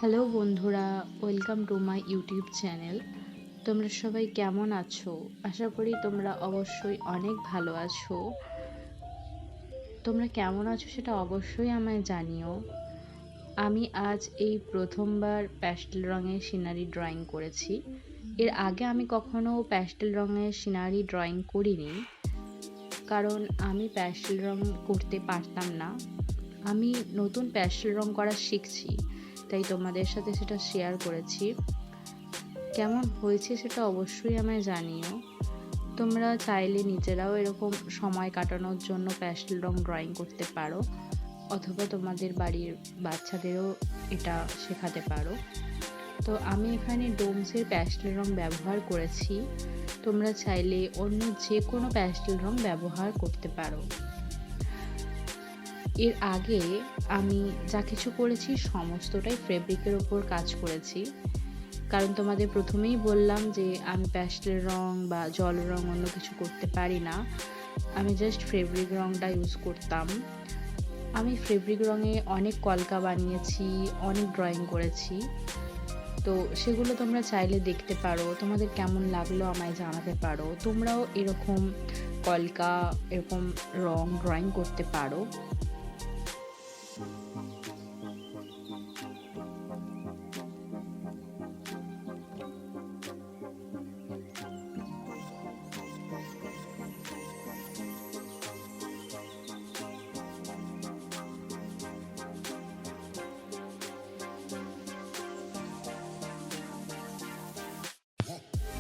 Hello বন্ধুরা, welcome to my YouTube channel. তোমরা সবাই কেমন আছো? আশা করি তোমরা অবশ্যই অনেক ভালো আছো। তোমরা কেমন আছো সেটা অবশ্যই আমায় জানিও। আমি আজ এই প্রথমবার প্যাস্টেল রঙের সিনারি ড্রয়িং করেছি। এর আগে আমি কখনো প্যাস্টেল রঙের সিনারি ড্রয়িং করিনি, কারণ আমি প্যাস্টেল রং করতে পারতাম না। আমি নতুন প্যাস্টেল রং করা শিখছি, তাই তোমাদের সাথে সেটা শেয়ার করেছি। কেমন হয়েছে সেটা অবশ্যই আমায় জানিও। তোমরা চাইলে নিজেরাও এরকম সময় কাটানোর জন্য প্যাস্টেল রং ড্রয়িং করতে পারো, অথবা তোমাদের বাড়ির বাচ্চাদেরও এটা শেখাতে পারো। তো আমি এখানে ডোমসের প্যাস্টেল রং ব্যবহার করেছি। তোমরা চাইলে অন্য যে কোনো প্যাস্টেল রং ব্যবহার করতে পারো। এর আগে আমি যা কিছু করেছি সমস্তটাই ফেব্রিকের ওপর কাজ করেছি, কারণ তোমাদের প্রথমেই বললাম যে আমি প্যাস্টেল রং বা জল রং অন্য কিছু করতে পারি না। আমি জাস্ট ফেব্রিক রংটা ইউজ করতাম। আমি ফেব্রিক রঙে অনেক কলকা বানিয়েছি, অনেক ড্রয়িং করেছি। তো সেগুলো তোমরা চাইলে দেখতে পারো, তোমাদের কেমন লাগলো আমায় জানাতে পারো। তোমরাও এরকম কলকা, এরকম রং ড্রয়িং করতে পারো।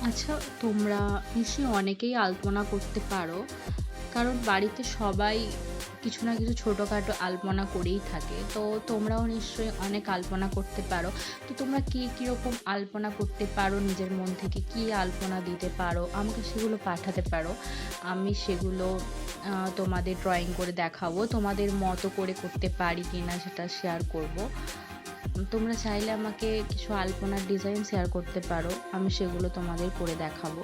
আচ্ছা, তোমরা নিশ্চয়ই অনেকেই আলপনা করতে পারো, কারণ বাড়িতে সবাই কিছু না কিছু ছোটোখাটো আলপনা করেই থাকে। তো তোমরাও নিশ্চয়ই অনেক আলপনা করতে পারো। তো তোমরা কীরকম আলপনা করতে পারো, নিজের মন থেকে কী আলপনা দিতে পারো, আমাকে সেগুলো পাঠাতে পারো। আমি সেগুলো তোমাদের ড্রয়িং করে দেখাবো। তোমাদের মতো করে করতে পারি কি না সেটা শেয়ার করব। তোমরা চাইলে আমাকে কিছু আলপনার ডিজাইন শেয়ার করতে পারো, আমি সেগুলো তোমাদের করে দেখাবো।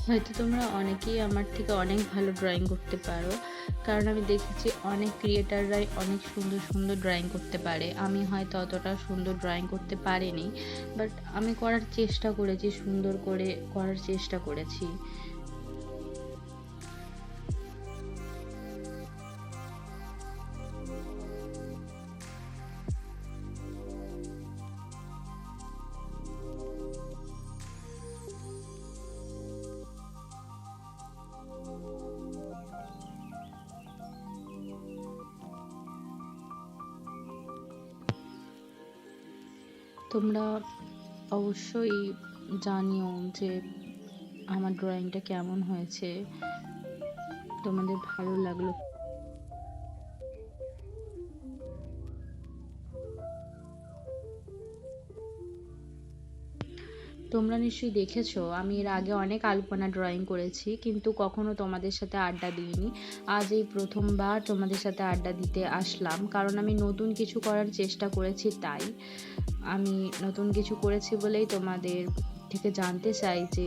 হয়তো তোমরা অনেকেই আমার থেকে অনেক ভালো ড্রয়িং করতে পারো, কারণ আমি দেখেছি অনেক ক্রিয়েটাররাই অনেক সুন্দর সুন্দর ড্রয়িং করতে পারে। আমি হয়তো অতটা সুন্দর ড্রয়িং করতে পারিনি, বাট আমি করার চেষ্টা করেছি, সুন্দর করে করার চেষ্টা করেছি। তোমরা অবশ্যই জানিও যে আমার ড্রয়িংটা কেমন হয়েছে, তোমাদের ভালো লাগলো। তোমরা নিশ্চয়ই দেখেছো আমি এর আগে অনেক আলপনা ড্রয়িং করেছি, কিন্তু কখনো তোমাদের সাথে আড্ডা দিইনি। আজ এই প্রথমবার তোমাদের সাথে আড্ডা দিতে আসলাম, কারণ আমি নতুন কিছু করার চেষ্টা করেছি। তাই আমি নতুন কিছু করেছি বলেই তোমাদের থেকে জানতে চাই যে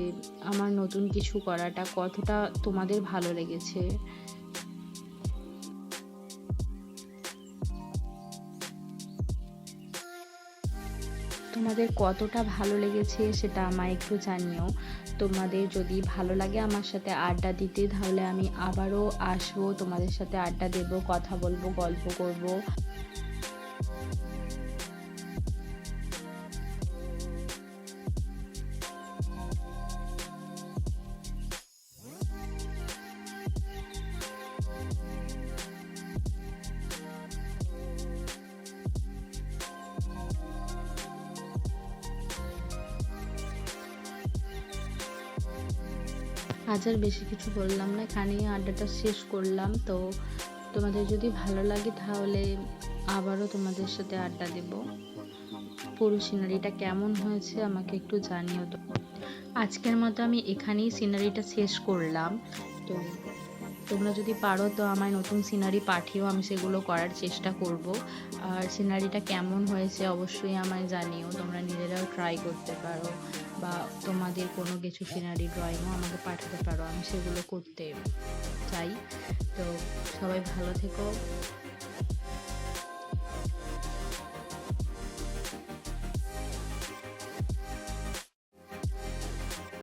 আমার নতুন কিছু করাটা কতটা তোমাদের ভালো লেগেছে। তোমাদের কতটা ভালো লেগেছে সেটা আমায় একটু জানিও। তোমাদের যদি ভালো লাগে আমার সাথে আড্ডা দিতে, তাহলে আমি আবারও আসবো, তোমাদের সাথে আড্ডা দেবো, কথা বলবো, গল্প করব। আজ আর বেশি কিছু বললাম না, এখানেই আড্ডাটা শেষ করলাম। তো তোমাদের যদি ভালো লাগে তাহলে আবারও তোমাদের সাথে আড্ডা দেব। পুরো সিনারিটা কেমন হয়েছে আমাকে একটু জানিও। তো আজকের মতো আমি এখানেই সিনারিটা শেষ করলাম। তো তোমরা যদি পারো তো আমায় নতুন সিনারি পাঠিও, আমি সেগুলো করার চেষ্টা করব। আর সিনারিটা কেমন হয়েছে অবশ্যই আমায় জানিও, তোমরা নিজেরাও ট্রাই করতে পারো, বা তোমাদের কোনো কিছু সিনারি ড্রয়িংও আমাকে পাঠাতে পারো, আমি সেগুলো করতে চাই। তো সবাই ভালো থেকো।